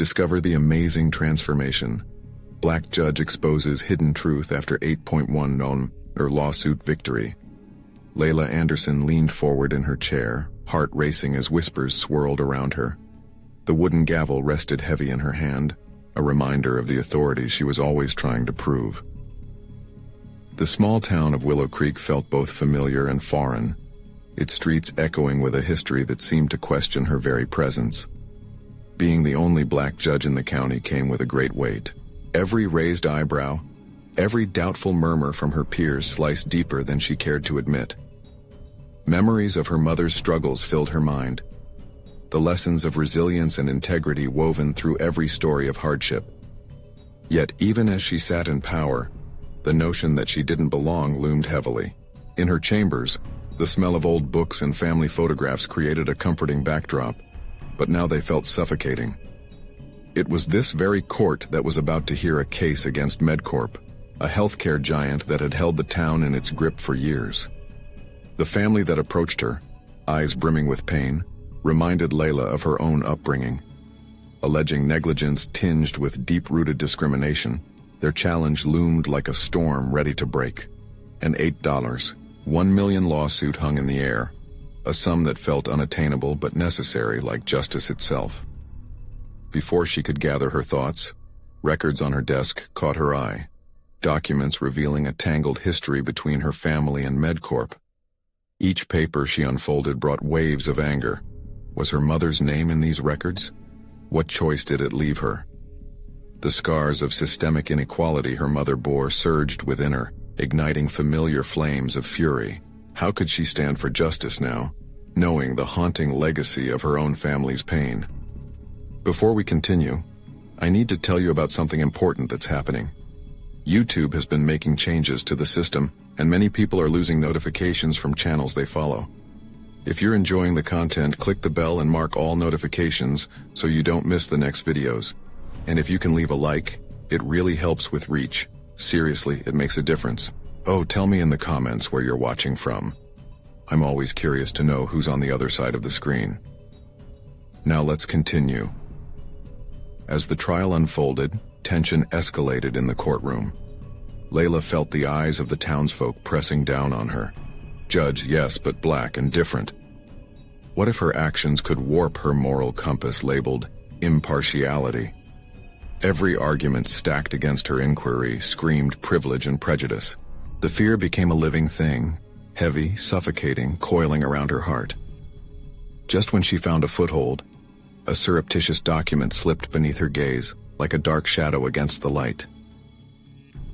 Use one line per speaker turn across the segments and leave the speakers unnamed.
Discover the amazing transformation. Black judge exposes hidden truth after 8.1 known lawsuit victory. Leila Anderson leaned forward in her chair, heart racing as whispers swirled around her. The wooden gavel rested heavy in her hand, a reminder of the authority she was always trying to prove. The small town of Willow Creek felt both familiar and foreign, its streets echoing with a history that seemed to question her very presence. Being the only black judge in the county came with a great weight. Every raised eyebrow, every doubtful murmur from her peers sliced deeper than she cared to admit. Memories of her mother's struggles filled her mind, the lessons of resilience and integrity woven through every story of hardship. Yet even as she sat in power, the notion that she didn't belong loomed heavily. In her chambers, the smell of old books and family photographs created a comforting backdrop, but now they felt suffocating. It was this very court that was about to hear a case against MedCorp, a healthcare giant that had held the town in its grip for years. The family that approached her, eyes brimming with pain, reminded Leila of her own upbringing. Alleging negligence tinged with deep-rooted discrimination, their challenge loomed like a storm ready to break. An $1 million lawsuit hung in the air, a sum that felt unattainable but necessary like justice itself. Before she could gather her thoughts, records on her desk caught her eye, documents revealing a tangled history between her family and MedCorp. Each paper she unfolded brought waves of anger. Was her mother's name in these records? What choice did it leave her? The scars of systemic inequality her mother bore surged within her, igniting familiar flames of fury. How could she stand for justice now, knowing the haunting legacy of her own family's pain? Before we continue, I need to tell you about something important that's happening. YouTube has been making changes to the system, and many people are losing notifications from channels they follow. If you're enjoying the content, click the bell and mark all notifications so you don't miss the next videos. And if you can leave a like, it really helps with reach. Seriously, it makes a difference. Oh, tell me in the comments where you're watching from. I'm always curious to know who's on the other side of the screen. Now let's continue. As the trial unfolded, tension escalated in the courtroom. Leila felt the eyes of the townsfolk pressing down on her. Judge, yes, but black and different. What if her actions could warp her moral compass labeled impartiality? Every argument stacked against her inquiry screamed privilege and prejudice. The fear became a living thing, heavy, suffocating, coiling around her heart. Just when she found a foothold, a surreptitious document slipped beneath her gaze, like a dark shadow against the light.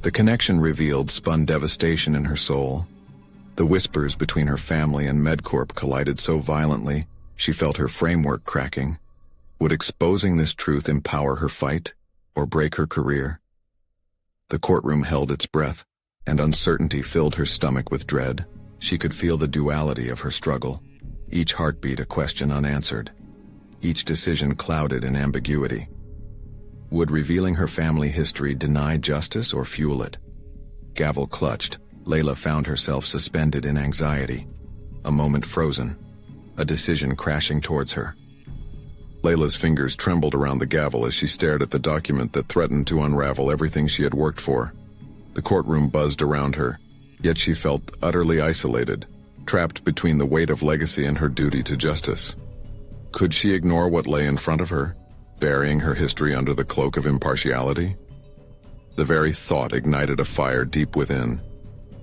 The connection revealed spun devastation in her soul. The whispers between her family and MedCorp collided so violently, she felt her framework cracking. Would exposing this truth empower her fight, or break her career? The courtroom held its breath, and uncertainty filled her stomach with dread. She could feel the duality of her struggle, each heartbeat a question unanswered, each decision clouded in ambiguity. Would revealing her family history deny justice or fuel it? Gavel clutched, Leila found herself suspended in anxiety, a moment frozen, a decision crashing towards her. Leila's fingers trembled around the gavel as she stared at the document that threatened to unravel everything she had worked for. The courtroom buzzed around her, yet she felt utterly isolated, trapped between the weight of legacy and her duty to justice. Could she ignore what lay in front of her, burying her history under the cloak of impartiality? The very thought ignited a fire deep within,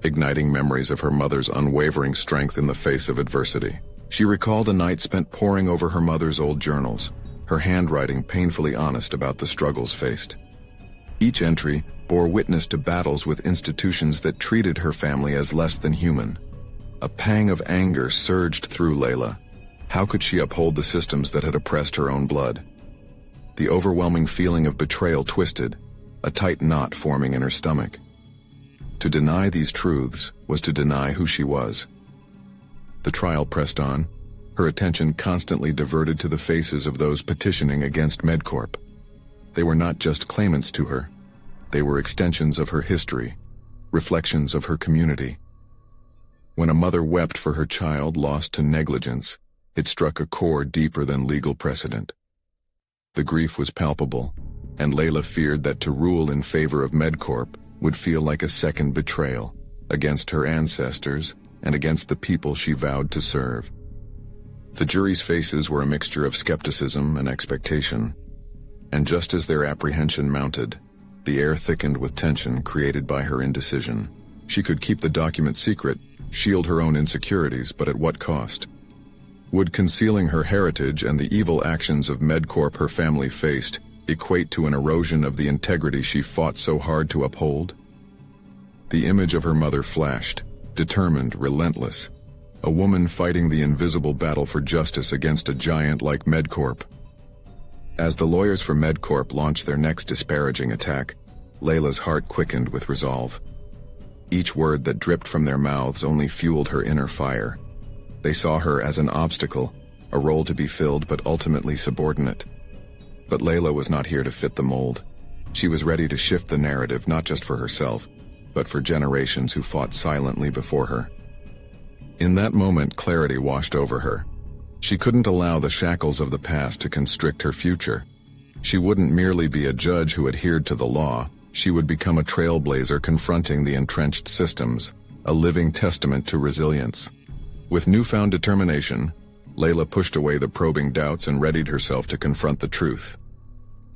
igniting memories of her mother's unwavering strength in the face of adversity. She recalled a night spent poring over her mother's old journals, her handwriting painfully honest about the struggles faced. Each entry bore witness to battles with institutions that treated her family as less than human. A pang of anger surged through Leila. How could she uphold the systems that had oppressed her own blood? The overwhelming feeling of betrayal twisted, a tight knot forming in her stomach. To deny these truths was to deny who she was. The trial pressed on, her attention constantly diverted to the faces of those petitioning against MedCorp. They were not just claimants to her. They were extensions of her history, reflections of her community. When a mother wept for her child lost to negligence, it struck a chord deeper than legal precedent. The grief was palpable, and Leila feared that to rule in favor of MedCorp would feel like a second betrayal against her ancestors and against the people she vowed to serve. The jury's faces were a mixture of skepticism and expectation, and just as their apprehension mounted, the air thickened with tension created by her indecision. She could keep the document secret, shield her own insecurities, but at what cost? Would concealing her heritage and the evil actions of MedCorp her family faced equate to an erosion of the integrity she fought so hard to uphold? The image of her mother flashed, determined, relentless, a woman fighting the invisible battle for justice against a giant like MedCorp. As the lawyers for MedCorp launched their next disparaging attack, Leila's heart quickened with resolve. Each word that dripped from their mouths only fueled her inner fire. They saw her as an obstacle, a role to be filled but ultimately subordinate. But Leila was not here to fit the mold. She was ready to shift the narrative not just for herself, but for generations who fought silently before her. In that moment, clarity washed over her. She couldn't allow the shackles of the past to constrict her future. She wouldn't merely be a judge who adhered to the law, she would become a trailblazer confronting the entrenched systems, a living testament to resilience. With newfound determination, Leila pushed away the probing doubts and readied herself to confront the truth.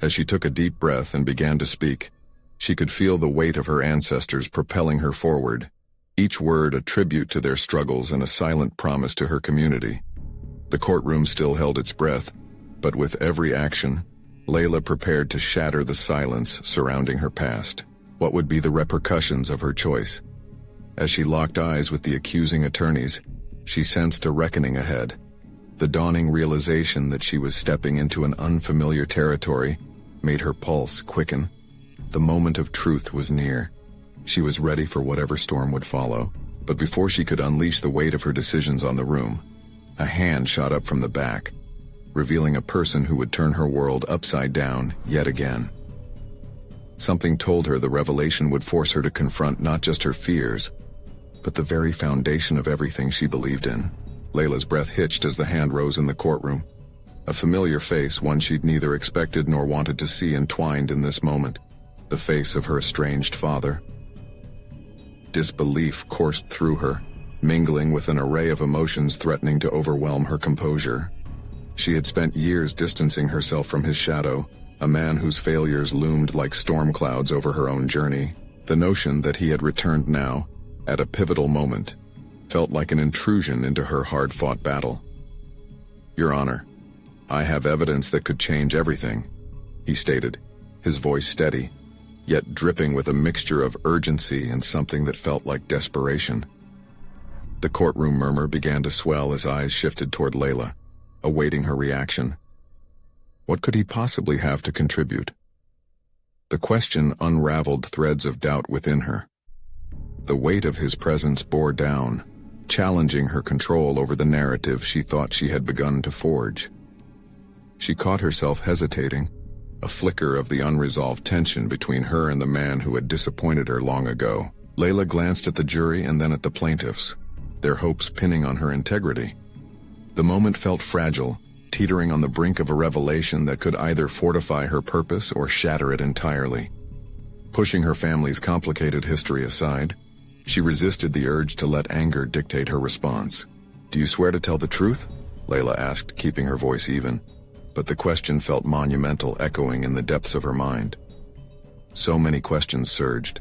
As she took a deep breath and began to speak, she could feel the weight of her ancestors propelling her forward, each word a tribute to their struggles and a silent promise to her community. The courtroom still held its breath, but with every action, Leila prepared to shatter the silence surrounding her past. What would be the repercussions of her choice? As she locked eyes with the accusing attorneys, she sensed a reckoning ahead. The dawning realization that she was stepping into an unfamiliar territory made her pulse quicken. The moment of truth was near. She was ready for whatever storm would follow, but before she could unleash the weight of her decisions on the room, a hand shot up from the back, revealing a person who would turn her world upside down yet again. Something told her the revelation would force her to confront not just her fears, but the very foundation of everything she believed in. Leila's breath hitched as the hand rose in the courtroom. A familiar face, one she'd neither expected nor wanted to see, entwined in this moment. The face of her estranged father. Disbelief coursed through her, mingling with an array of emotions threatening to overwhelm her composure. She had spent years distancing herself from his shadow, a man whose failures loomed like storm clouds over her own journey. The notion that he had returned now, at a pivotal moment, felt like an intrusion into her hard-fought battle. "Your Honor, I have evidence that could change everything," he stated, his voice steady, yet dripping with a mixture of urgency and something that felt like desperation. The courtroom murmur began to swell as eyes shifted toward Leila, awaiting her reaction. What could he possibly have to contribute? The question unraveled threads of doubt within her. The weight of his presence bore down, challenging her control over the narrative she thought she had begun to forge. She caught herself hesitating, a flicker of the unresolved tension between her and the man who had disappointed her long ago. Leila glanced at the jury and then at the plaintiffs, their hopes pinning on her integrity. The moment felt fragile, teetering on the brink of a revelation that could either fortify her purpose or shatter it entirely. Pushing her family's complicated history aside, she resisted the urge to let anger dictate her response. "Do you swear to tell the truth?" Leila asked, keeping her voice even. But the question felt monumental, echoing in the depths of her mind. So many questions surged.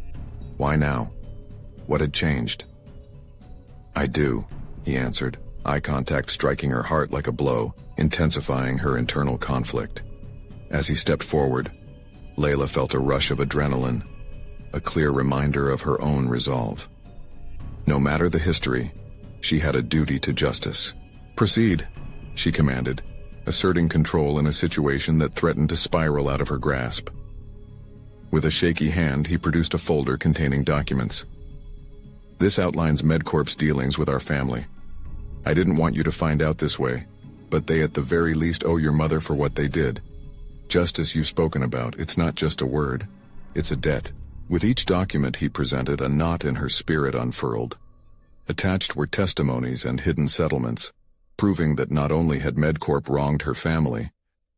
Why now? What had changed? "I do," he answered, eye contact striking her heart like a blow, intensifying her internal conflict. As he stepped forward, Leila felt a rush of adrenaline, a clear reminder of her own resolve. No matter the history, she had a duty to justice. "Proceed," she commanded, asserting control in a situation that threatened to spiral out of her grasp. With a shaky hand, he produced a folder containing documents. "This outlines MedCorp's dealings with our family. I didn't want you to find out this way, but they at the very least owe your mother for what they did. Justice you've spoken about, it's not just a word, it's a debt." With each document he presented, a knot in her spirit unfurled. Attached were testimonies and hidden settlements, proving that not only had MedCorp wronged her family,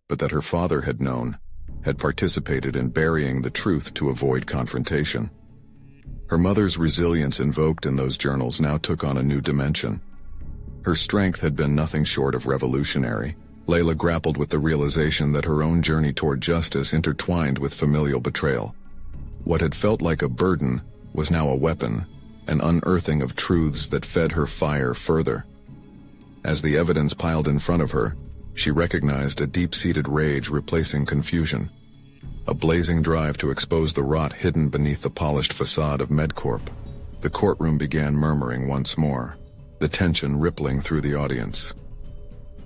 but that her father had known, had participated in burying the truth to avoid confrontation. Her mother's resilience invoked in those journals now took on a new dimension. Her strength had been nothing short of revolutionary. Leila grappled with the realization that her own journey toward justice intertwined with familial betrayal. What had felt like a burden was now a weapon, an unearthing of truths that fed her fire further. As the evidence piled in front of her, she recognized a deep-seated rage replacing confusion, a blazing drive to expose the rot hidden beneath the polished facade of MedCorp. The courtroom began murmuring once more, the tension rippling through the audience.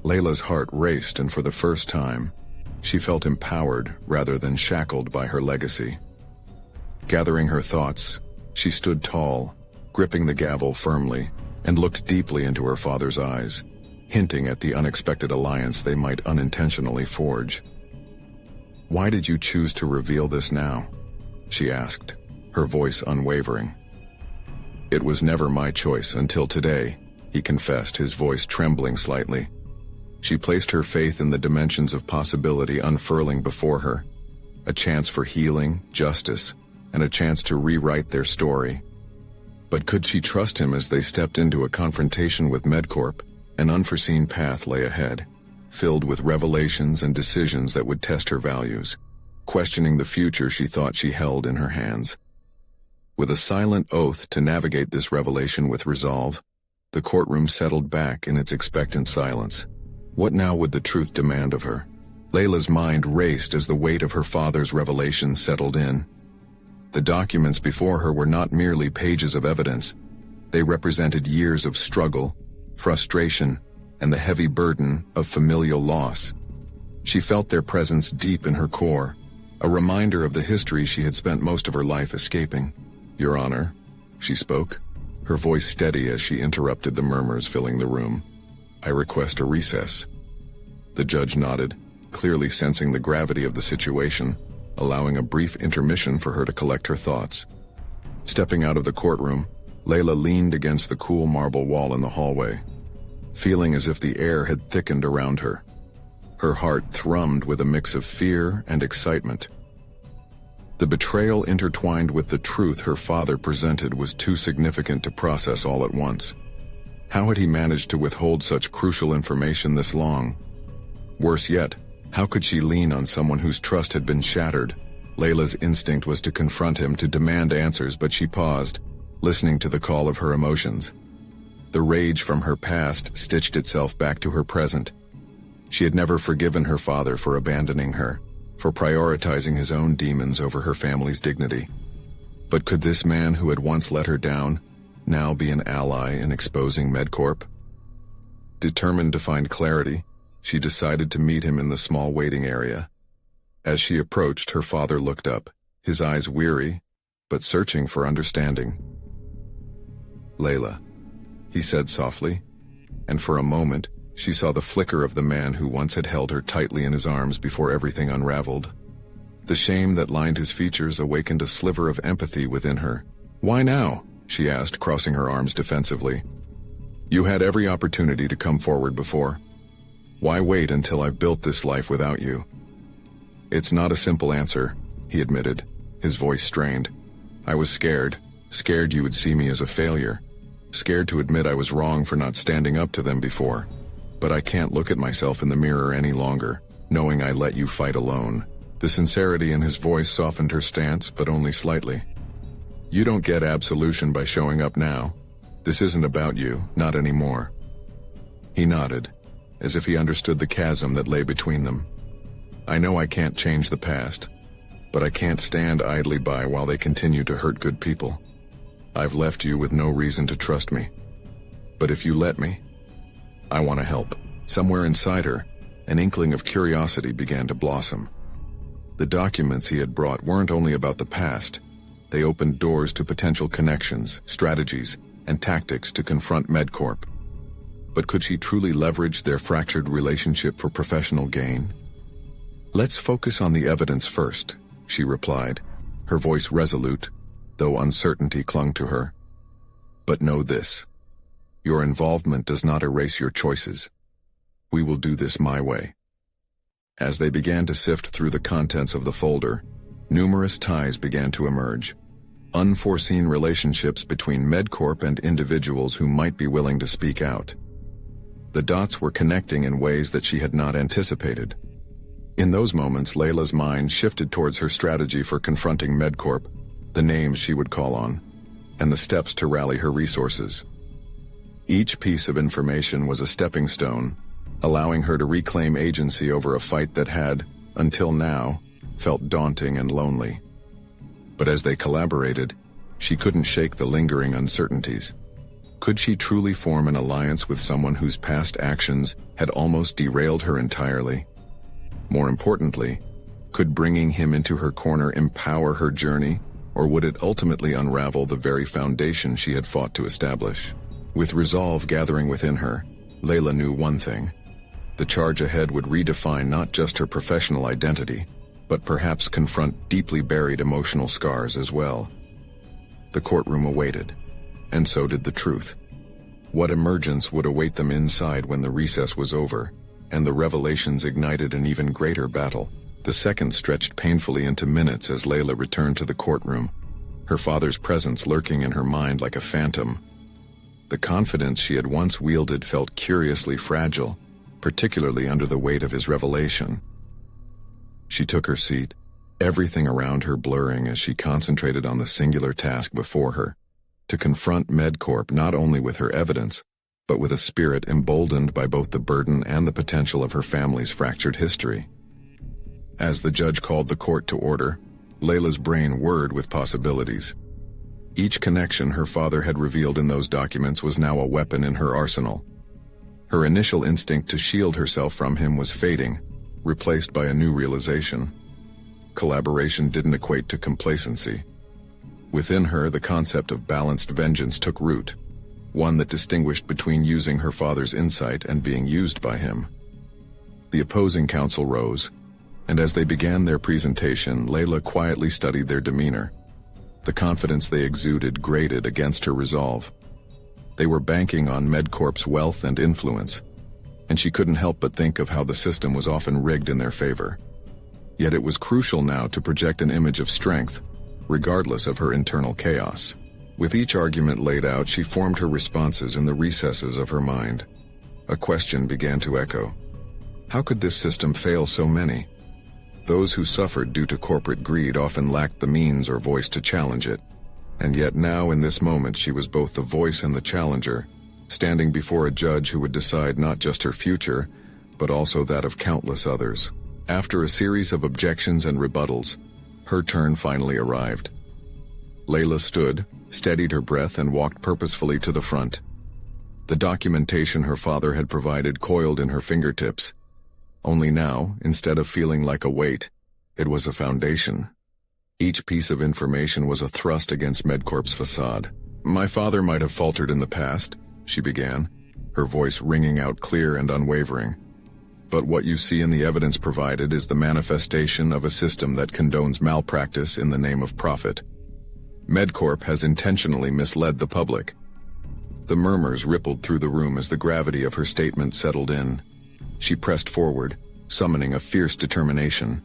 Leila's heart raced, and for the first time, she felt empowered rather than shackled by her legacy. Gathering her thoughts, she stood tall, gripping the gavel firmly, and looked deeply into her father's eyes, hinting at the unexpected alliance they might unintentionally forge. "Why did you choose to reveal this now?" she asked, her voice unwavering. "It was never my choice until today," he confessed, his voice trembling slightly. She placed her faith in the dimensions of possibility unfurling before her, a chance for healing, justice, and a chance to rewrite their story. But could she trust him as they stepped into a confrontation with MedCorp? An unforeseen path lay ahead, filled with revelations and decisions that would test her values, questioning the future she thought she held in her hands. With a silent oath to navigate this revelation with resolve, the courtroom settled back in its expectant silence. What now would the truth demand of her? Leila's mind raced as the weight of her father's revelation settled in. The documents before her were not merely pages of evidence. They represented years of struggle, frustration, and the heavy burden of familial loss. She felt their presence deep in her core, a reminder of the history she had spent most of her life escaping. "Your Honor," she spoke, her voice steady as she interrupted the murmurs filling the room. "I request a recess." The judge nodded, clearly sensing the gravity of the situation, allowing a brief intermission for her to collect her thoughts. Stepping out of the courtroom, Leila leaned against the cool marble wall in the hallway, feeling as if the air had thickened around her. Her heart thrummed with a mix of fear and excitement. The betrayal intertwined with the truth her father presented was too significant to process all at once. How had he managed to withhold such crucial information this long? Worse yet, how could she lean on someone whose trust had been shattered? Leila's instinct was to confront him, to demand answers, but she paused, listening to the call of her emotions. The rage from her past stitched itself back to her present. She had never forgiven her father for abandoning her, for prioritizing his own demons over her family's dignity. But could this man who had once let her down now be an ally in exposing MedCorp? Determined to find clarity, she decided to meet him in the small waiting area. As she approached, her father looked up, his eyes weary, but searching for understanding. "Leila," he said softly, and for a moment, she saw the flicker of the man who once had held her tightly in his arms before everything unraveled. The shame that lined his features awakened a sliver of empathy within her. "Why now?" she asked, crossing her arms defensively. "You had every opportunity to come forward before. Why wait until I've built this life without you?" "It's not a simple answer," he admitted, his voice strained. "I was scared you would see me as a failure, scared to admit I was wrong for not standing up to them before. But I can't look at myself in the mirror any longer, knowing I let you fight alone." The sincerity in his voice softened her stance, but only slightly. "You don't get absolution by showing up now. This isn't about you, not anymore." He nodded, as if he understood the chasm that lay between them. "I know I can't change the past, but I can't stand idly by while they continue to hurt good people. I've left you with no reason to trust me. But if you let me, I want to help." Somewhere inside her, an inkling of curiosity began to blossom. The documents he had brought weren't only about the past. They opened doors to potential connections, strategies, and tactics to confront MedCorp. But could she truly leverage their fractured relationship for professional gain? "Let's focus on the evidence first," she replied, her voice resolute, though uncertainty clung to her. "But know this. Your involvement does not erase your choices. We will do this my way." As they began to sift through the contents of the folder, numerous ties began to emerge. Unforeseen relationships between MedCorp and individuals who might be willing to speak out. The dots were connecting in ways that she had not anticipated. In those moments, Leila's mind shifted towards her strategy for confronting MedCorp, the names she would call on, and the steps to rally her resources. Each piece of information was a stepping stone, allowing her to reclaim agency over a fight that had, until now, felt daunting and lonely. But as they collaborated, she couldn't shake the lingering uncertainties. Could she truly form an alliance with someone whose past actions had almost derailed her entirely? More importantly, could bringing him into her corner empower her journey, or would it ultimately unravel the very foundation she had fought to establish? With resolve gathering within her, Leila knew one thing. The charge ahead would redefine not just her professional identity, but perhaps confront deeply buried emotional scars as well. The courtroom awaited, and so did the truth. What emergence would await them inside when the recess was over, and the revelations ignited an even greater battle? The seconds stretched painfully into minutes as Leila returned to the courtroom, her father's presence lurking in her mind like a phantom. The confidence she had once wielded felt curiously fragile, particularly under the weight of his revelation. She took her seat, everything around her blurring as she concentrated on the singular task before her, to confront MedCorp not only with her evidence, but with a spirit emboldened by both the burden and the potential of her family's fractured history. As the judge called the court to order, Leila's brain whirred with possibilities. Each connection her father had revealed in those documents was now a weapon in her arsenal. Her initial instinct to shield herself from him was fading, replaced by a new realization. Collaboration didn't equate to complacency. Within her, the concept of balanced vengeance took root, one that distinguished between using her father's insight and being used by him. The opposing counsel rose, and as they began their presentation, Leila quietly studied their demeanor. The confidence they exuded grated against her resolve. They were banking on MedCorp's wealth and influence, and she couldn't help but think of how the system was often rigged in their favor. Yet it was crucial now to project an image of strength, regardless of her internal chaos. With each argument laid out, she formed her responses in the recesses of her mind. A question began to echo. How could this system fail so many? Those who suffered due to corporate greed often lacked the means or voice to challenge it. And yet now in this moment she was both the voice and the challenger, standing before a judge who would decide not just her future, but also that of countless others. After a series of objections and rebuttals, her turn finally arrived. Leila stood, steadied her breath, and walked purposefully to the front. The documentation her father had provided coiled in her fingertips. Only now, instead of feeling like a weight, it was a foundation. Each piece of information was a thrust against MedCorp's facade. My father might have faltered in the past, she began, her voice ringing out clear and unwavering. But what you see in the evidence provided is the manifestation of a system that condones malpractice in the name of profit. MedCorp has intentionally misled the public. The murmurs rippled through the room as the gravity of her statement settled in. She pressed forward, summoning a fierce determination.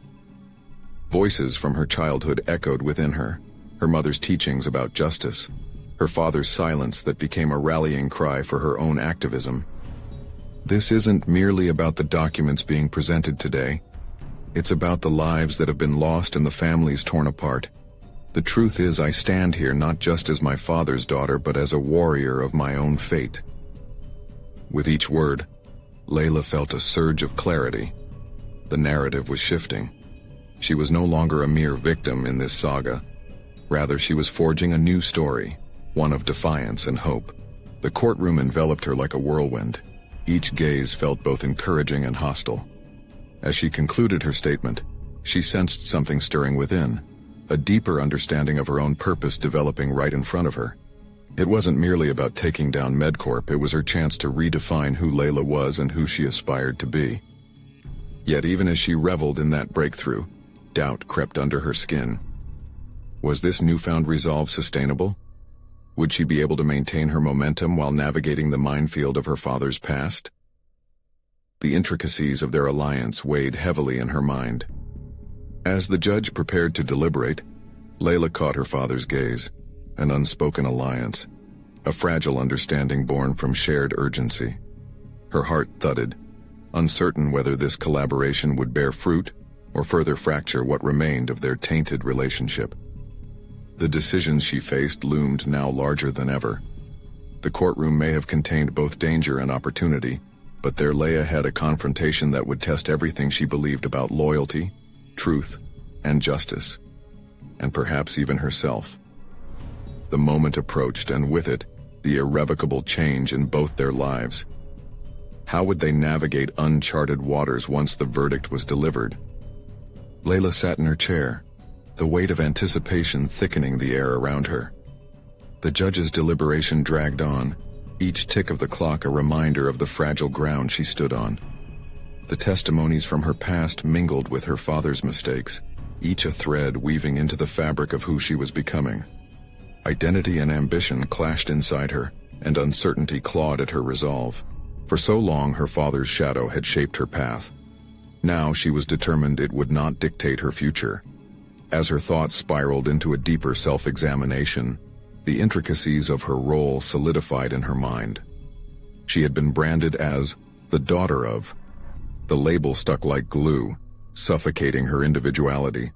Voices from her childhood echoed within her, her mother's teachings about justice, her father's silence that became a rallying cry for her own activism. This isn't merely about the documents being presented today. It's about the lives that have been lost and the families torn apart. The truth is, I stand here not just as my father's daughter, but as a warrior of my own fate. With each word, Leila felt a surge of clarity. The narrative was shifting. She was no longer a mere victim in this saga. Rather, she was forging a new story, one of defiance and hope. The courtroom enveloped her like a whirlwind. Each gaze felt both encouraging and hostile. As she concluded her statement, she sensed something stirring within, a deeper understanding of her own purpose developing right in front of her. It wasn't merely about taking down MedCorp, it was her chance to redefine who Leila was and who she aspired to be. Yet even as she reveled in that breakthrough, doubt crept under her skin. Was this newfound resolve sustainable? Would she be able to maintain her momentum while navigating the minefield of her father's past? The intricacies of their alliance weighed heavily in her mind. As the judge prepared to deliberate, Leila caught her father's gaze, an unspoken alliance, a fragile understanding born from shared urgency. Her heart thudded, uncertain whether this collaboration would bear fruit or further fracture what remained of their tainted relationship. The decisions she faced loomed now larger than ever. The courtroom may have contained both danger and opportunity, but there lay ahead a confrontation that would test everything she believed about loyalty, truth, and justice, and perhaps even herself. The moment approached, and with it, the irrevocable change in both their lives. How would they navigate uncharted waters once the verdict was delivered? Leila sat in her chair, the weight of anticipation thickening the air around her. The judge's deliberation dragged on, each tick of the clock a reminder of the fragile ground she stood on. The testimonies from her past mingled with her father's mistakes, each a thread weaving into the fabric of who she was becoming. Identity and ambition clashed inside her, and uncertainty clawed at her resolve. For so long her father's shadow had shaped her path. Now she was determined it would not dictate her future. As her thoughts spiraled into a deeper self-examination, the intricacies of her role solidified in her mind. She had been branded as the daughter of. The label stuck like glue, suffocating her individuality.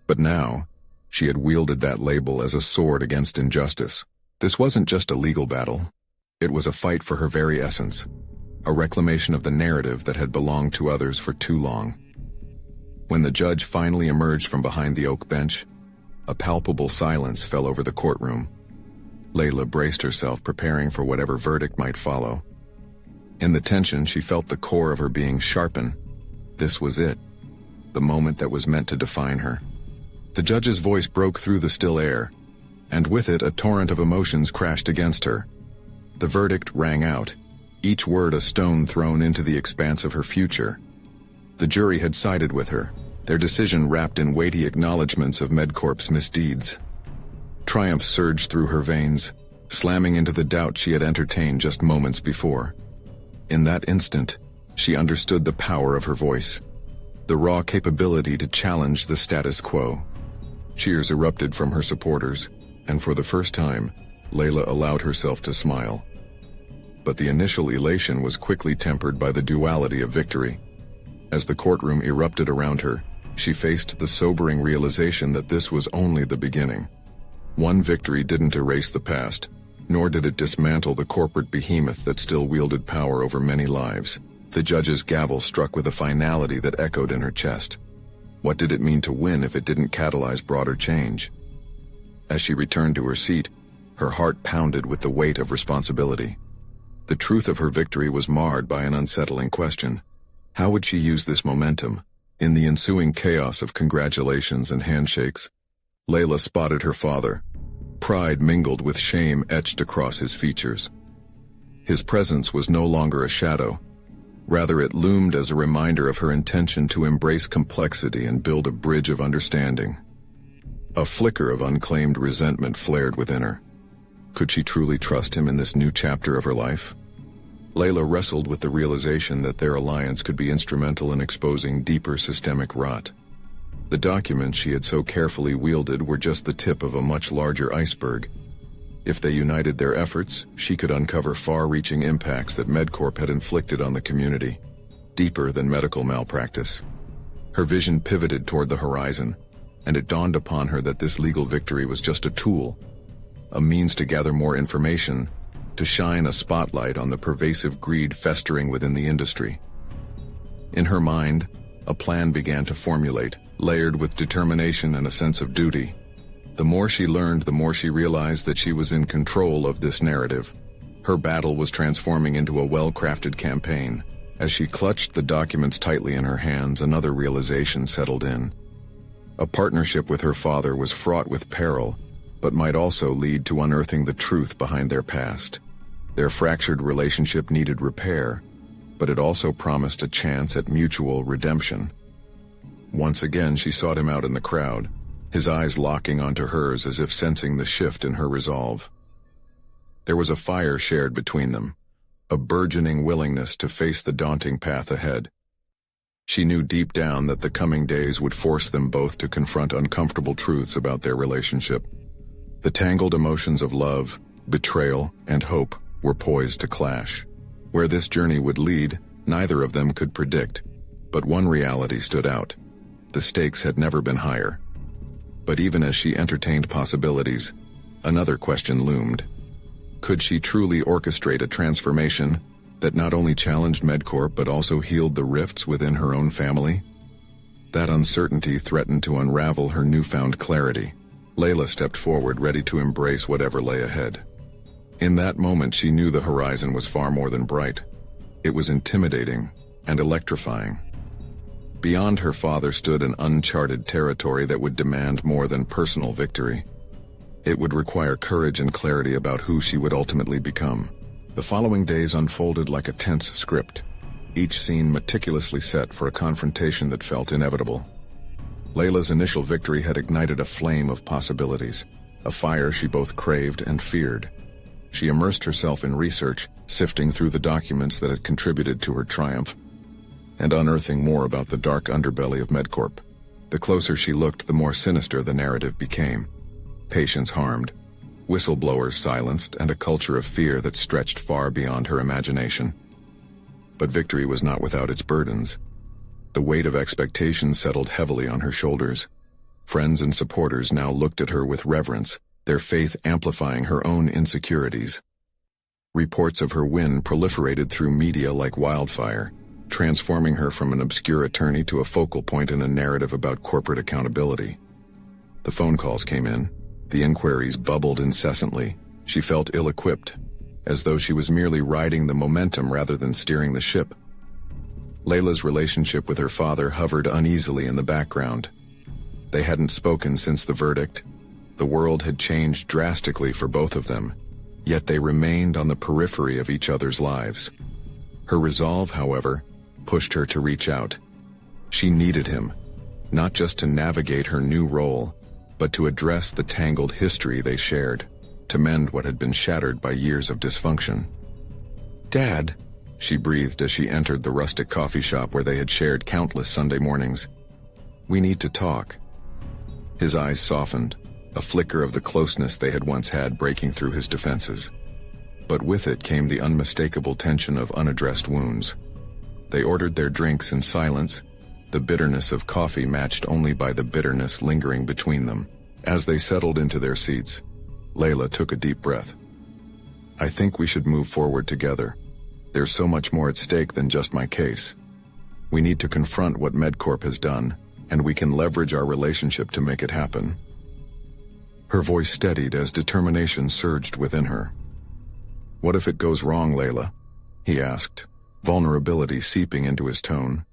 But now, she had wielded that label as a sword against injustice. This wasn't just a legal battle. It was a fight for her very essence, a reclamation of the narrative that had belonged to others for too long. When the judge finally emerged from behind the oak bench, a palpable silence fell over the courtroom. Leila braced herself, preparing for whatever verdict might follow. In the tension, she felt the core of her being sharpen. This was it, the moment that was meant to define her. The judge's voice broke through the still air, and with it a torrent of emotions crashed against her. The verdict rang out, each word a stone thrown into the expanse of her future. The jury had sided with her, their decision wrapped in weighty acknowledgments of MedCorp's misdeeds. Triumph surged through her veins, slamming into the doubt she had entertained just moments before. In that instant, she understood the power of her voice, the raw capability to challenge the status quo. Cheers erupted from her supporters, and for the first time, Leila allowed herself to smile. But the initial elation was quickly tempered by the duality of victory. As the courtroom erupted around her, she faced the sobering realization that this was only the beginning. One victory didn't erase the past, nor did it dismantle the corporate behemoth that still wielded power over many lives. The judge's gavel struck with a finality that echoed in her chest. What did it mean to win if it didn't catalyze broader change? As she returned to her seat, her heart pounded with the weight of responsibility. The truth of her victory was marred by an unsettling question. How would she use this momentum? In the ensuing chaos of congratulations and handshakes, Leila spotted her father. Pride mingled with shame etched across his features. His presence was no longer a shadow. Rather, it loomed as a reminder of her intention to embrace complexity and build a bridge of understanding. A flicker of unclaimed resentment flared within her. Could she truly trust him in this new chapter of her life? Leila wrestled with the realization that their alliance could be instrumental in exposing deeper systemic rot. The documents she had so carefully wielded were just the tip of a much larger iceberg. If they united their efforts, she could uncover far-reaching impacts that MedCorp had inflicted on the community, deeper than medical malpractice. Her vision pivoted toward the horizon, and it dawned upon her that this legal victory was just a tool, a means to gather more information, to shine a spotlight on the pervasive greed festering within the industry. In her mind, a plan began to formulate, layered with determination and a sense of duty. The more she learned, the more she realized that she was in control of this narrative. Her battle was transforming into a well-crafted campaign. As she clutched the documents tightly in her hands, another realization settled in. A partnership with her father was fraught with peril, but might also lead to unearthing the truth behind their past. Their fractured relationship needed repair, but it also promised a chance at mutual redemption. Once again, she sought him out in the crowd, his eyes locking onto hers as if sensing the shift in her resolve. There was a fire shared between them, a burgeoning willingness to face the daunting path ahead. She knew deep down that the coming days would force them both to confront uncomfortable truths about their relationship. The tangled emotions of love, betrayal, and hope were poised to clash. Where this journey would lead, neither of them could predict, but one reality stood out. The stakes had never been higher. But even as she entertained possibilities, another question loomed. Could she truly orchestrate a transformation that not only challenged MedCorp but also healed the rifts within her own family? That uncertainty threatened to unravel her newfound clarity. Leila stepped forward, ready to embrace whatever lay ahead. In that moment, she knew the horizon was far more than bright. It was intimidating and electrifying. Beyond her father stood an uncharted territory that would demand more than personal victory. It would require courage and clarity about who she would ultimately become. The following days unfolded like a tense script, each scene meticulously set for a confrontation that felt inevitable. Leila's initial victory had ignited a flame of possibilities, a fire she both craved and feared. She immersed herself in research, sifting through the documents that had contributed to her triumph, and unearthing more about the dark underbelly of MedCorp. The closer she looked, the more sinister the narrative became. Patients harmed, whistleblowers silenced, and a culture of fear that stretched far beyond her imagination. But victory was not without its burdens. The weight of expectation settled heavily on her shoulders. Friends and supporters now looked at her with reverence, their faith amplifying her own insecurities. Reports of her win proliferated through media like wildfire, transforming her from an obscure attorney to a focal point in a narrative about corporate accountability. The phone calls came in. The inquiries bubbled incessantly. She felt ill-equipped, as though she was merely riding the momentum rather than steering the ship. Leila's relationship with her father hovered uneasily in the background. They hadn't spoken since the verdict. The world had changed drastically for both of them, yet they remained on the periphery of each other's lives. Her resolve, however, pushed her to reach out. She needed him, not just to navigate her new role, but to address the tangled history they shared, to mend what had been shattered by years of dysfunction. "Dad," she breathed as she entered the rustic coffee shop where they had shared countless Sunday mornings. "We need to talk." His eyes softened, a flicker of the closeness they had once had breaking through his defenses. But with it came the unmistakable tension of unaddressed wounds. They ordered their drinks in silence, the bitterness of coffee matched only by the bitterness lingering between them. As they settled into their seats, Leila took a deep breath. "I think we should move forward together. There's so much more at stake than just my case. We need to confront what MedCorp has done, and we can leverage our relationship to make it happen." Her voice steadied as determination surged within her. "What if it goes wrong, Leila?" he asked, vulnerability seeping into his tone.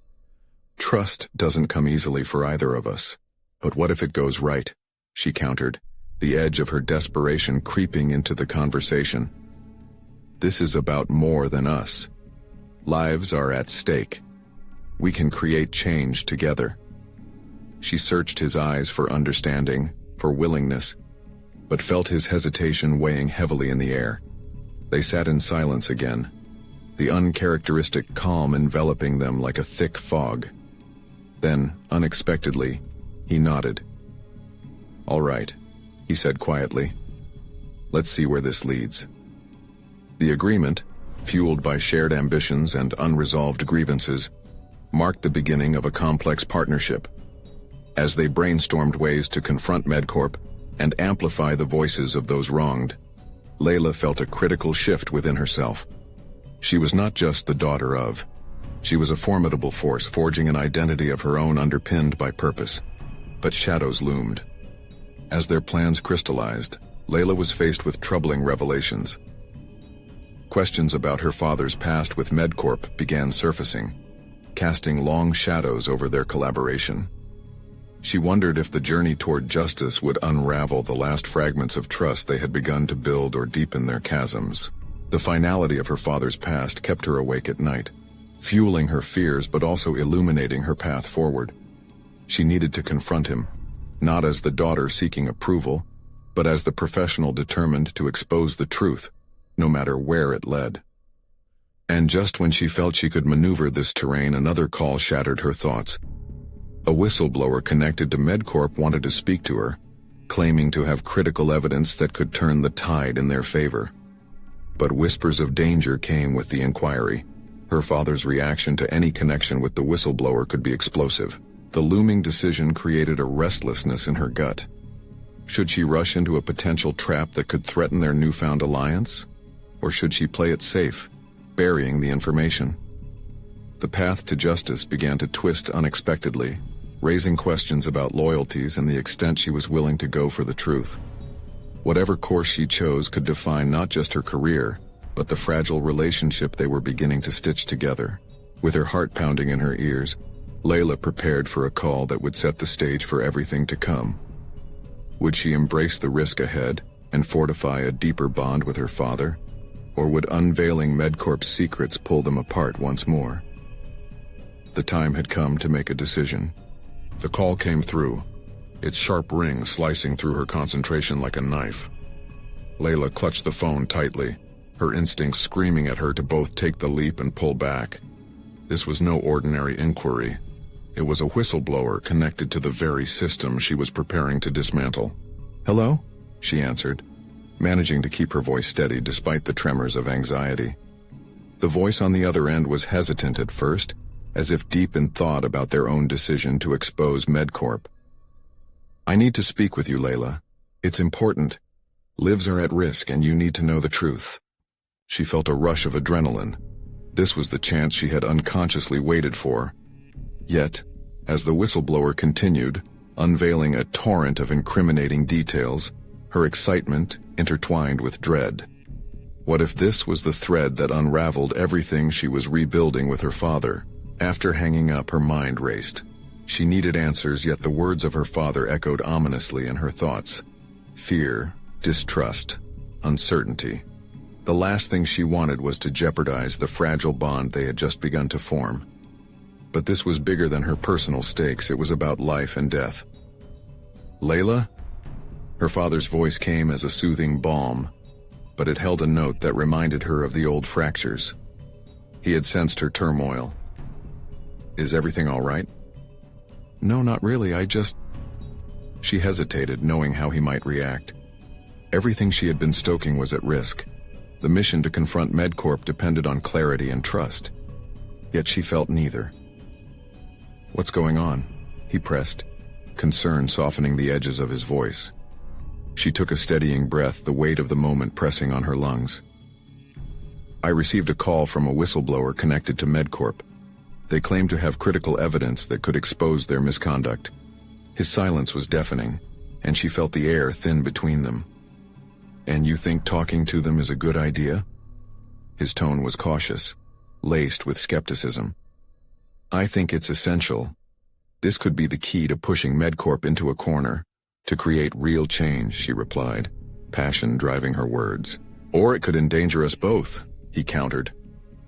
"Trust doesn't come easily for either of us. But what if it goes right?" she countered, the edge of her desperation creeping into the conversation. "This is about more than us. Lives are at stake. We can create change together." She searched his eyes for understanding, for willingness, but felt his hesitation weighing heavily in the air. They sat in silence again, the uncharacteristic calm enveloping them like a thick fog. Then, unexpectedly, he nodded. "All right," he said quietly. "Let's see where this leads." The agreement, fueled by shared ambitions and unresolved grievances, marked the beginning of a complex partnership. As they brainstormed ways to confront MedCorp and amplify the voices of those wronged, Leila felt a critical shift within herself. She was not just the daughter of. She was a formidable force forging an identity of her own underpinned by purpose. But shadows loomed. As their plans crystallized, Leila was faced with troubling revelations. Questions about her father's past with MedCorp began surfacing, casting long shadows over their collaboration. She wondered if the journey toward justice would unravel the last fragments of trust they had begun to build or deepen their chasms. The finality of her father's past kept her awake at night, fueling her fears but also illuminating her path forward. She needed to confront him, not as the daughter seeking approval, but as the professional determined to expose the truth, no matter where it led. And just when she felt she could maneuver this terrain, another call shattered her thoughts. A whistleblower connected to MedCorp wanted to speak to her, claiming to have critical evidence that could turn the tide in their favor. But whispers of danger came with the inquiry. Her father's reaction to any connection with the whistleblower could be explosive. The looming decision created a restlessness in her gut. Should she rush into a potential trap that could threaten their newfound alliance? Or should she play it safe, burying the information? The path to justice began to twist unexpectedly, raising questions about loyalties and the extent she was willing to go for the truth. Whatever course she chose could define not just her career, but the fragile relationship they were beginning to stitch together. With her heart pounding in her ears, Leila prepared for a call that would set the stage for everything to come. Would she embrace the risk ahead and fortify a deeper bond with her father? Or would unveiling MedCorp's secrets pull them apart once more? The time had come to make a decision. The call came through, its sharp ring slicing through her concentration like a knife. Leila clutched the phone tightly, her instincts screaming at her to both take the leap and pull back. This was no ordinary inquiry. It was a whistleblower connected to the very system she was preparing to dismantle. "Hello?" she answered, managing to keep her voice steady despite the tremors of anxiety. The voice on the other end was hesitant at first, as if deep in thought about their own decision to expose MedCorp. "I need to speak with you, Leila. It's important. Lives are at risk and you need to know the truth." She felt a rush of adrenaline. This was the chance she had unconsciously waited for. Yet, as the whistleblower continued, unveiling a torrent of incriminating details, her excitement intertwined with dread. What if this was the thread that unraveled everything she was rebuilding with her father? After hanging up, her mind raced. She needed answers, yet the words of her father echoed ominously in her thoughts. Fear, distrust, uncertainty. The last thing she wanted was to jeopardize the fragile bond they had just begun to form. But this was bigger than her personal stakes. It was about life and death. "Leila?" Her father's voice came as a soothing balm, but it held a note that reminded her of the old fractures. He had sensed her turmoil. "Is everything all right?" "No, not really, She hesitated, knowing how he might react. Everything she had been stoking was at risk. The mission to confront MedCorp depended on clarity and trust. Yet she felt neither. "What's going on?" he pressed, concern softening the edges of his voice. She took a steadying breath, the weight of the moment pressing on her lungs. "I received a call from a whistleblower connected to MedCorp. They claimed to have critical evidence that could expose their misconduct." His silence was deafening, and she felt the air thin between them. "And you think talking to them is a good idea?" His tone was cautious, laced with skepticism. "I think it's essential. This could be the key to pushing MedCorp into a corner, to create real change," she replied, passion driving her words. "Or it could endanger us both," he countered,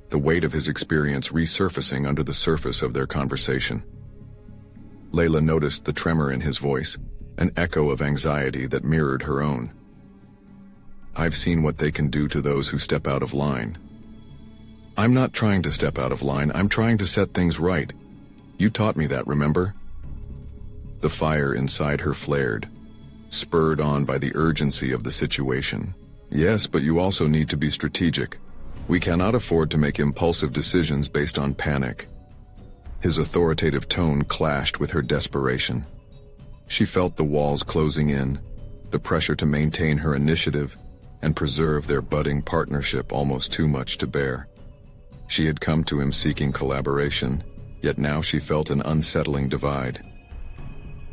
the weight of his experience resurfacing under the surface of their conversation. Leila noticed the tremor in his voice, an echo of anxiety that mirrored her own. "I've seen what they can do to those who step out of line." "I'm not trying to step out of line, I'm trying to set things right. You taught me that, remember?" The fire inside her flared, spurred on by the urgency of the situation. "Yes, but you also need to be strategic. We cannot afford to make impulsive decisions based on panic." His authoritative tone clashed with her desperation. She felt the walls closing in, the pressure to maintain her initiative and preserve their budding partnership almost too much to bear. She had come to him seeking collaboration, yet now she felt an unsettling divide.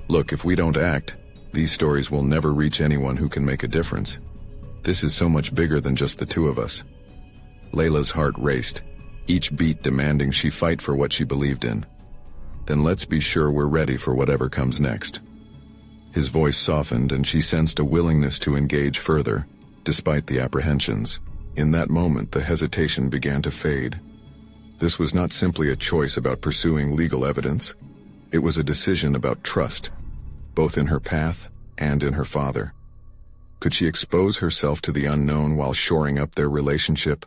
"Look, if we don't act, these stories will never reach anyone who can make a difference. This is so much bigger than just the two of us." Leila's heart raced, each beat demanding she fight for what she believed in. "Then let's be sure we're ready for whatever comes next." His voice softened and she sensed a willingness to engage further, despite the apprehensions. In that moment, the hesitation began to fade. This was not simply a choice about pursuing legal evidence. It was a decision about trust, both in her path and in her father. Could she expose herself to the unknown while shoring up their relationship?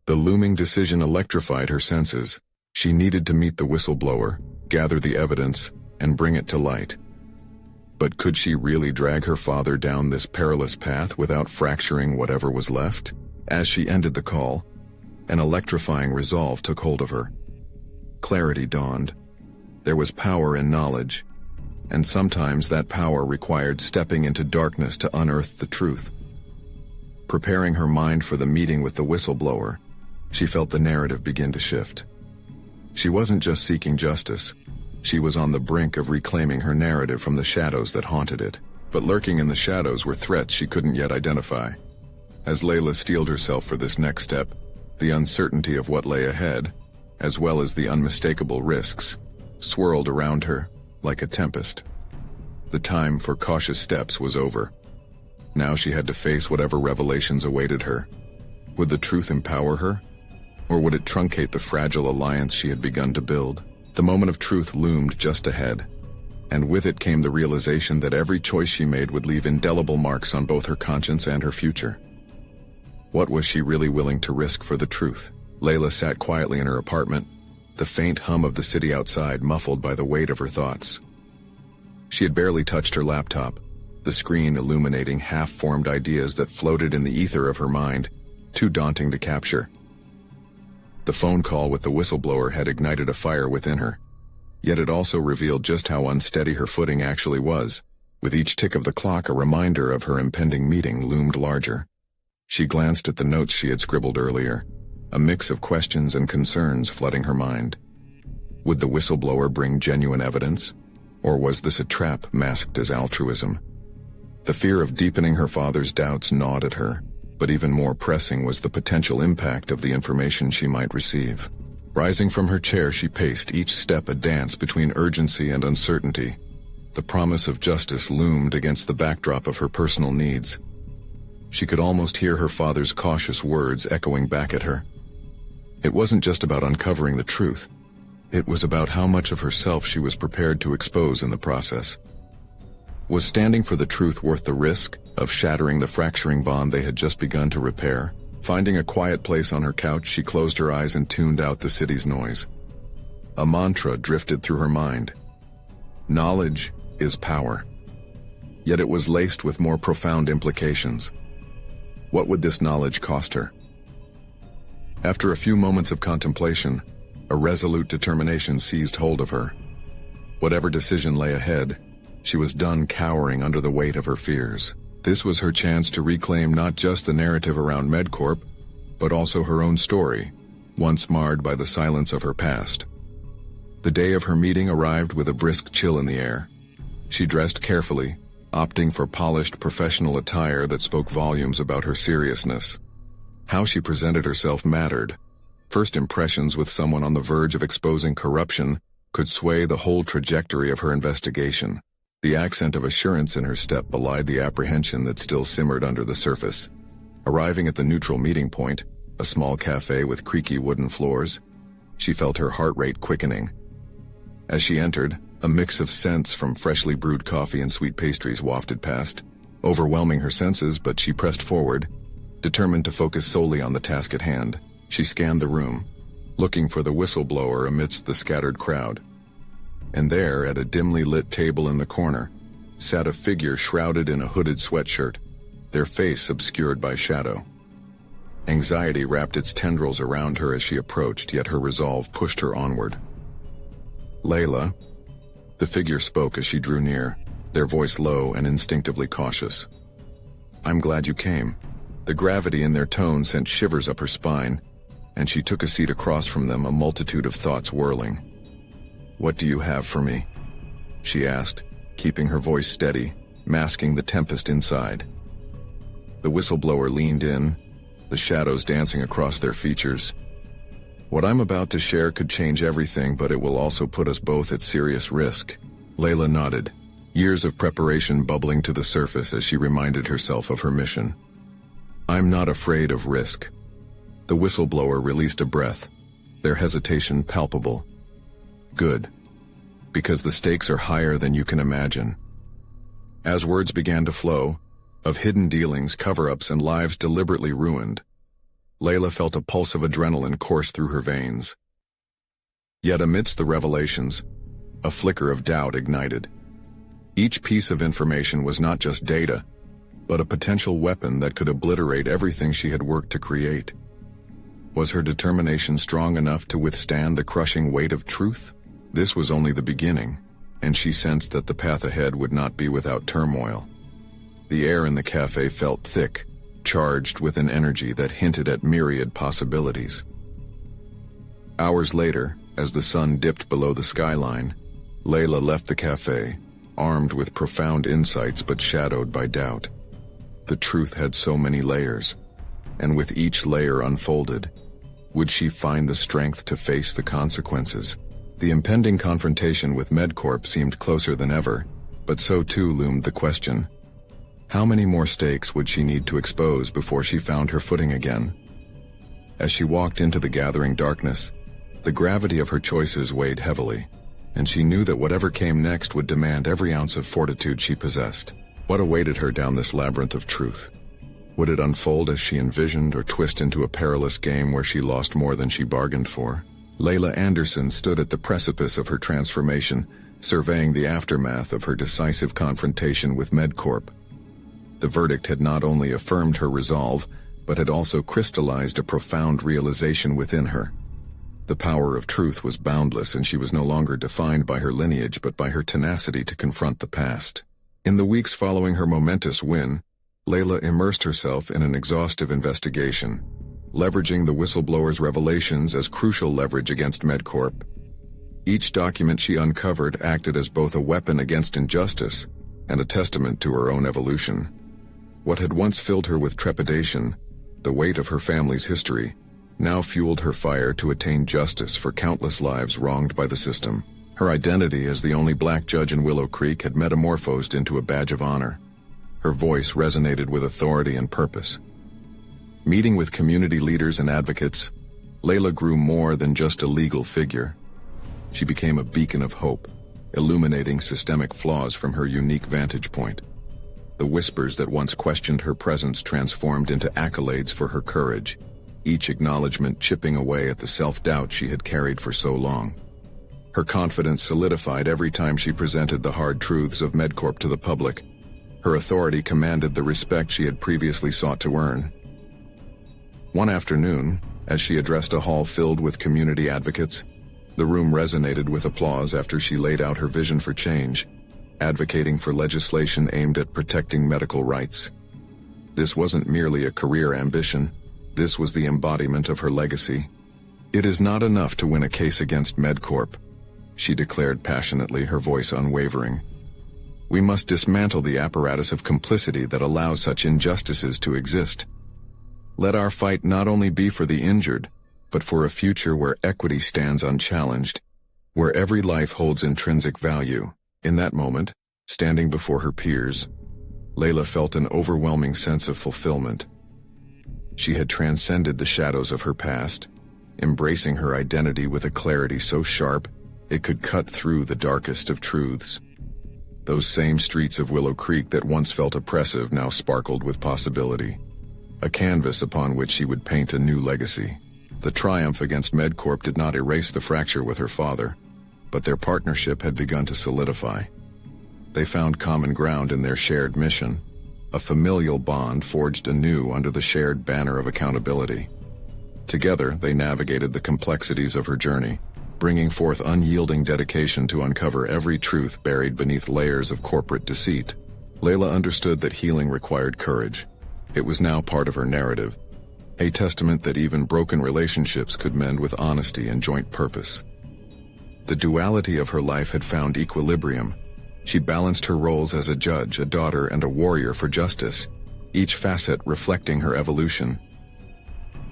The looming decision electrified her senses. She needed to meet the whistleblower, gather the evidence, and bring it to light. But could she really drag her father down this perilous path without fracturing whatever was left? As she ended the call, an electrifying resolve took hold of her. Clarity dawned. There was power in knowledge, and sometimes that power required stepping into darkness to unearth the truth. Preparing her mind for the meeting with the whistleblower, she felt the narrative begin to shift. She wasn't just seeking justice. She was on the brink of reclaiming her narrative from the shadows that haunted it. But lurking in the shadows were threats she couldn't yet identify. As Leila steeled herself for this next step, the uncertainty of what lay ahead, as well as the unmistakable risks, swirled around her like a tempest. The time for cautious steps was over. Now she had to face whatever revelations awaited her. Would the truth empower her? Or would it truncate the fragile alliance she had begun to build? The moment of truth loomed just ahead, and with it came the realization that every choice she made would leave indelible marks on both her conscience and her future. What was she really willing to risk for the truth? Leila sat quietly in her apartment, the faint hum of the city outside muffled by the weight of her thoughts. She had barely touched her laptop, the screen illuminating half-formed ideas that floated in the ether of her mind, too daunting to capture. The phone call with the whistleblower had ignited a fire within her, yet it also revealed just how unsteady her footing actually was. With each tick of the clock, a reminder of her impending meeting loomed larger. She glanced at the notes she had scribbled earlier, a mix of questions and concerns flooding her mind. Would the whistleblower bring genuine evidence, or was this a trap masked as altruism? The fear of deepening her father's doubts gnawed at her, but even more pressing was the potential impact of the information she might receive. Rising from her chair, she paced, each step a dance between urgency and uncertainty. The promise of justice loomed against the backdrop of her personal needs. She could almost hear her father's cautious words echoing back at her. It wasn't just about uncovering the truth. It was about how much of herself she was prepared to expose in the process. Was standing for the truth worth the risk of shattering the fracturing bond they had just begun to repair? Finding a quiet place on her couch, she closed her eyes and tuned out the city's noise. A mantra drifted through her mind. Knowledge is power. Yet it was laced with more profound implications. What would this knowledge cost her? After a few moments of contemplation, a resolute determination seized hold of her. Whatever decision lay ahead, she was done cowering under the weight of her fears. This was her chance to reclaim not just the narrative around MedCorp, but also her own story, once marred by the silence of her past. The day of her meeting arrived with a brisk chill in the air. She dressed carefully, opting for polished professional attire that spoke volumes about her seriousness. How she presented herself mattered. First impressions with someone on the verge of exposing corruption could sway the whole trajectory of her investigation. The accent of assurance in her step belied the apprehension that still simmered under the surface. Arriving at the neutral meeting point, a small cafe with creaky wooden floors, she felt her heart rate quickening. As she entered, a mix of scents from freshly brewed coffee and sweet pastries wafted past, overwhelming her senses, but she pressed forward, determined to focus solely on the task at hand. She scanned the room, looking for the whistleblower amidst the scattered crowd. And there, at a dimly lit table in the corner, sat a figure shrouded in a hooded sweatshirt, their face obscured by shadow. Anxiety wrapped its tendrils around her as she approached, yet her resolve pushed her onward. "Leila," the figure spoke as she drew near, their voice low and instinctively cautious. "I'm glad you came." The gravity in their tone sent shivers up her spine, and she took a seat across from them, a multitude of thoughts whirling. "What do you have for me?" she asked, keeping her voice steady, masking the tempest inside. The whistleblower leaned in, the shadows dancing across their features. "What I'm about to share could change everything, but it will also put us both at serious risk." Leila nodded, years of preparation bubbling to the surface as she reminded herself of her mission. "I'm not afraid of risk." The whistleblower released a breath, their hesitation palpable. "Good. Because the stakes are higher than you can imagine." As words began to flow, of hidden dealings, cover-ups, and lives deliberately ruined, Leila felt a pulse of adrenaline course through her veins. Yet amidst the revelations, a flicker of doubt ignited. Each piece of information was not just data, but a potential weapon that could obliterate everything she had worked to create. Was her determination strong enough to withstand the crushing weight of truth? This was only the beginning, and she sensed that the path ahead would not be without turmoil. The air in the cafe felt thick, charged with an energy that hinted at myriad possibilities. Hours later, as the sun dipped below the skyline, Leila left the cafe, armed with profound insights but shadowed by doubt. The truth had so many layers, and with each layer unfolded, would she find the strength to face the consequences? The impending confrontation with MedCorp seemed closer than ever, but so too loomed the question: how many more stakes would she need to expose before she found her footing again? As she walked into the gathering darkness, the gravity of her choices weighed heavily, and she knew that whatever came next would demand every ounce of fortitude she possessed. What awaited her down this labyrinth of truth? Would it unfold as she envisioned, or twist into a perilous game where she lost more than she bargained for? Leila Anderson stood at the precipice of her transformation, surveying the aftermath of her decisive confrontation with MedCorp. The verdict had not only affirmed her resolve, but had also crystallized a profound realization within her. The power of truth was boundless, and she was no longer defined by her lineage but by her tenacity to confront the past. In the weeks following her momentous win, Leila immersed herself in an exhaustive investigation, leveraging the whistleblower's revelations as crucial leverage against MedCorp. Each document she uncovered acted as both a weapon against injustice and a testament to her own evolution. What had once filled her with trepidation, the weight of her family's history, now fueled her fire to attain justice for countless lives wronged by the system. Her identity as the only black judge in Willow Creek had metamorphosed into a badge of honor. Her voice resonated with authority and purpose. Meeting with community leaders and advocates, Leila grew more than just a legal figure. She became a beacon of hope, illuminating systemic flaws from her unique vantage point. The whispers that once questioned her presence transformed into accolades for her courage, each acknowledgement chipping away at the self-doubt she had carried for so long. Her confidence solidified every time she presented the hard truths of MedCorp to the public. Her authority commanded the respect she had previously sought to earn. One afternoon, as she addressed a hall filled with community advocates, the room resonated with applause after she laid out her vision for change, advocating for legislation aimed at protecting medical rights. This wasn't merely a career ambition, this was the embodiment of her legacy. "It is not enough to win a case against MedCorp," she declared passionately, her voice unwavering. "We must dismantle the apparatus of complicity that allows such injustices to exist. Let our fight not only be for the injured, but for a future where equity stands unchallenged, where every life holds intrinsic value." In that moment, standing before her peers, Leila felt an overwhelming sense of fulfillment. She had transcended the shadows of her past, embracing her identity with a clarity so sharp it could cut through the darkest of truths. Those same streets of Willow Creek that once felt oppressive now sparkled with possibility, a canvas upon which she would paint a new legacy. The triumph against MedCorp did not erase the fracture with her father, but their partnership had begun to solidify. They found common ground in their shared mission, a familial bond forged anew under the shared banner of accountability. Together, they navigated the complexities of her journey, bringing forth unyielding dedication to uncover every truth buried beneath layers of corporate deceit. Leila understood that healing required courage. It was now part of her narrative, a testament that even broken relationships could mend with honesty and joint purpose. The duality of her life had found equilibrium. She balanced her roles as a judge, a daughter, and a warrior for justice, each facet reflecting her evolution.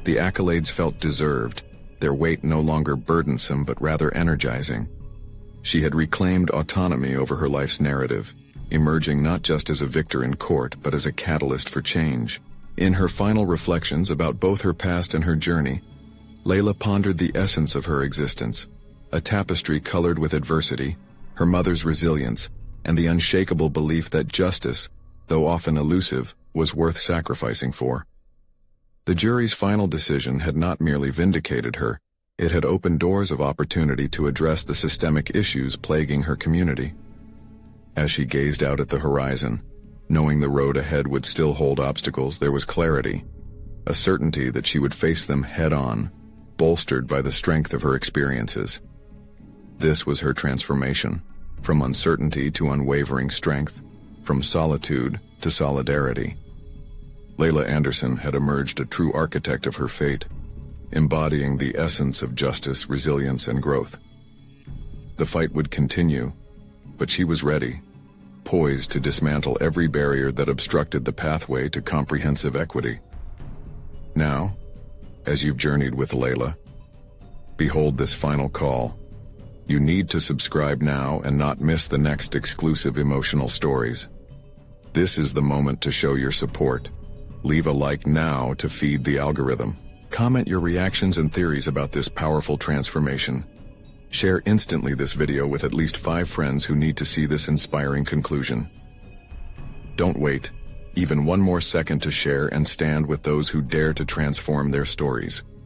The accolades felt deserved, their weight no longer burdensome but rather energizing. She had reclaimed autonomy over her life's narrative, emerging not just as a victor in court but as a catalyst for change. In her final reflections about both her past and her journey, Leila pondered the essence of her existence, a tapestry colored with adversity, her mother's resilience, and the unshakable belief that justice, though often elusive, was worth sacrificing for. The jury's final decision had not merely vindicated her, it had opened doors of opportunity to address the systemic issues plaguing her community. As she gazed out at the horizon, knowing the road ahead would still hold obstacles, there was clarity, a certainty that she would face them head-on, bolstered by the strength of her experiences. This was her transformation, from uncertainty to unwavering strength, from solitude to solidarity. Leila Anderson had emerged a true architect of her fate, embodying the essence of justice, resilience, and growth. The fight would continue, but she was ready, poised to dismantle every barrier that obstructed the pathway to comprehensive equity. Now, as you've journeyed with Leila, behold this final call. You need to subscribe now and not miss the next exclusive emotional stories. This is the moment to show your support. Leave a like now to feed the algorithm. Comment your reactions and theories about this powerful transformation. Share instantly this video with at least 5 friends who need to see this inspiring conclusion. Don't wait even one more second to share and stand with those who dare to transform their stories.